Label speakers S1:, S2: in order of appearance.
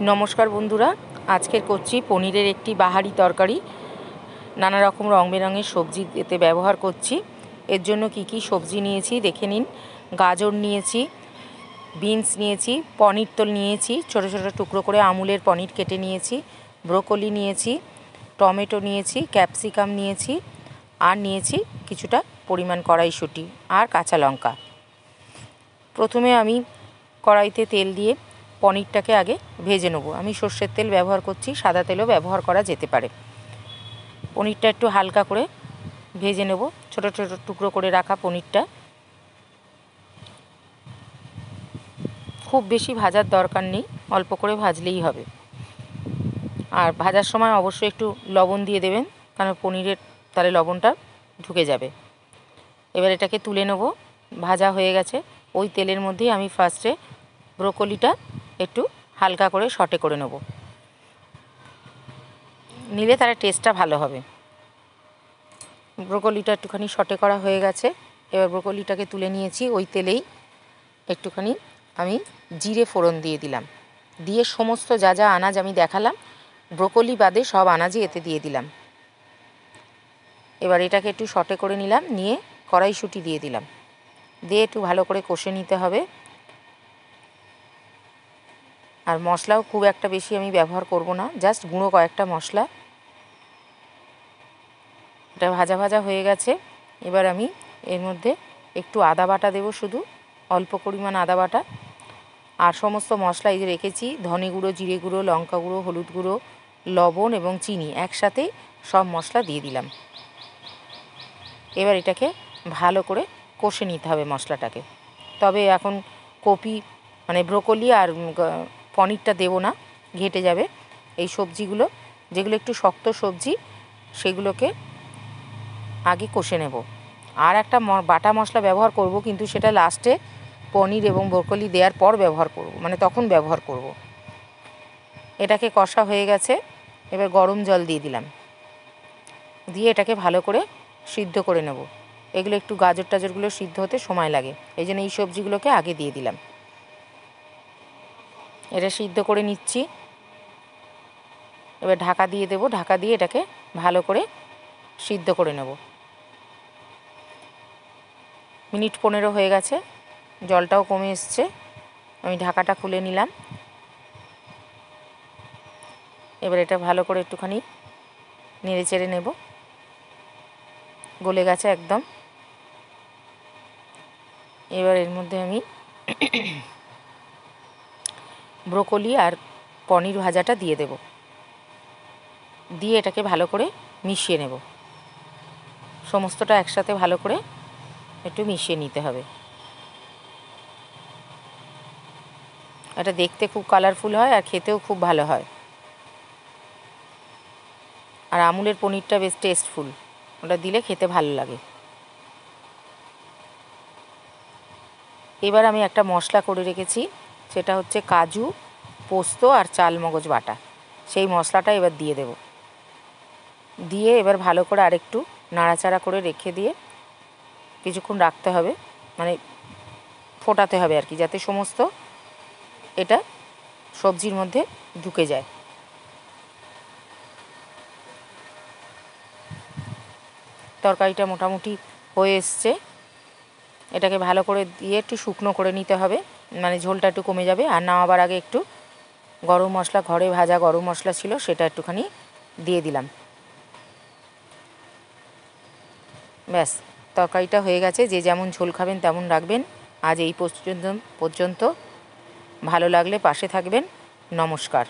S1: নমস্কার বন্ধুরা, আজকের করছি পনিরের একটি বাহারি তরকারি। নানা রকম রং বেরঙের সবজি এতে ব্যবহার করছি। এর জন্য কি কি সবজি নিয়েছি দেখে নিন। গাজর নিয়েছি, বিনস নিয়েছি, পনির তো নিয়েছি, ছোটো ছোটো টুকরো করে আমুলের পনির কেটে নিয়েছি, ব্রোকলি নিয়েছি, টমেটো নিয়েছি, ক্যাপসিকাম নিয়েছি, আর নিয়েছি কিছুটা পরিমাণ কড়াইশুঁটি আর কাঁচা লঙ্কা। প্রথমে আমি কড়াইতে তেল দিয়ে পনিরটাকে আগে ভেজে নেব। আমি সর্ষের তেল ব্যবহার করছি, সাদা তেলও ব্যবহার করা যেতে পারে। পনিরটা একটু হালকা করে ভেজে নেব। ছোট ছোট টুকরো করে রাখা পনিরটা খুব বেশি ভাজার দরকার নেই, অল্প করে ভাজলেই হবে। আর ভাজার সময় অবশ্যই একটু লবণ দিয়ে দেবেন, কারণ পনিরের তাহলে লবণটা ঢুকে যাবে। এবার এটাকে তুলে নেব। ভাজা হয়ে গেছে। ওই তেলের মধ্যেই আমি ফার্স্টে ব্রোকলিটা একটু হালকা করে সটে করে নেব, নিলে তার টেস্টটা ভালো হবে। ব্রোকলিটা একটুখানি সটে করা হয়ে গেছে। এবার ব্রোকলিটাকে তুলে নিয়েছি। ওই তেলেই একটুখানি আমি জিরে ফোড়ন দিয়ে দিলাম। দিয়ে সমস্ত যা যা আনাজ আমি দেখালাম, ব্রোকলি বাদে সব আনাজই এতে দিয়ে দিলাম। এবার এটাকে একটু সটে করে নিলাম, নিয়ে কড়াইশুঁটি দিয়ে দিলাম। দিয়ে একটু ভালো করে কষে নিতে হবে। আর মশলাও খুব একটা বেশি আমি ব্যবহার করব না, জাস্ট গুঁড়ো কয়েকটা মশলা। এটা ভাজা ভাজা হয়ে গেছে। এবার আমি এর মধ্যে একটু আদা বাটা দেব, শুধু অল্প পরিমাণ আদা বাটা। আর সমস্ত মশলা এই যে রেখেছি, ধনে গুঁড়ো, জিরে গুঁড়ো, লঙ্কা গুঁড়ো, হলুদ গুঁড়ো, লবণ এবং চিনি একসাথে সব মশলা দিয়ে দিলাম। এবার এটাকে ভালো করে কষে নিতে হবে মশলাটাকে। তবে এখন কপি মানে ব্রোকলি আর পনিরটা দেবো না, ঘেটে যাবে। এই সবজিগুলো যেগুলো একটু শক্ত সবজি, সেগুলোকে আগে কষে নেব। আর একটা বাটা মশলা ব্যবহার করব, কিন্তু সেটা লাস্টে পনির এবং ব্রোকলি দেওয়ার পর ব্যবহার করব, মানে তখন ব্যবহার করব। এটাকে কষা হয়ে গেছে। এবার গরম জল দিয়ে দিলাম, দিয়ে এটাকে ভালো করে সিদ্ধ করে নেব। এগুলো একটু গাজর টাজরগুলো সিদ্ধ হতে সময় লাগে, এই জন্য এই সবজিগুলোকে আগে দিয়ে দিলাম। এটা সিদ্ধ করে নিচ্ছি। এবার ঢাকা দিয়ে দেব। ঢাকা দিয়ে এটাকে ভালো করে সিদ্ধ করে নেব। মিনিট 15 হয়ে গেছে, জলটাও কমে এসছে। আমি ঢাকাটা খুলে নিলাম। এবার এটা ভালো করে একটুখানি নেড়ে চেড়ে নেব। গলে গেছে একদম। এবার এর মধ্যে আমি ব্রোকলি আর পনির ভাজাটা দিয়ে দেব, দিয়ে এটাকে ভালো করে মিশিয়ে নেব। সমস্তটা একসাথে ভালো করে একটু মিশিয়ে নিতে হবে। এটা দেখতে খুব কালারফুল হয় আর খেতেও খুব ভালো হয়। আর আমুলের পনিরটা বেশ টেস্টফুল, ওটা দিলে খেতে ভালো লাগে। এবার আমি একটা মশলা করে রেখেছি, সেটা হচ্ছে কাজু, পোস্ত আর চালমগজ বাটা। সেই মশলাটা এবার দিয়ে দেব। দিয়ে এবার ভালো করে আরেকটু নাড়াচাড়া করে রেখে দিয়ে কিছুক্ষণ রাখতে হবে, মানে ফোটাতে হবে আর কি, যাতে সমস্ত এটা সবজির মধ্যে ঢুকে যায়। তরকারিটা মোটামুটি হয়ে এসছে। এটাকে ভালো করে দিয়ে একটু শুকনো করে নিতে হবে, মানে ঝোলটা একটু কমে যাবে। আর নামাবার আগে একটু গরম মশলা, ঘরে ভাজা গরম মশলা ছিল, সেটা একটুখানি দিয়ে দিলাম। ব্যাস, তরকারিটা হয়ে গেছে। যে যেমন ঝোল খাবেন তেমন রাখবেন। আজ এই পর্যন্ত। ভালো লাগলে পাশে থাকবেন। নমস্কার।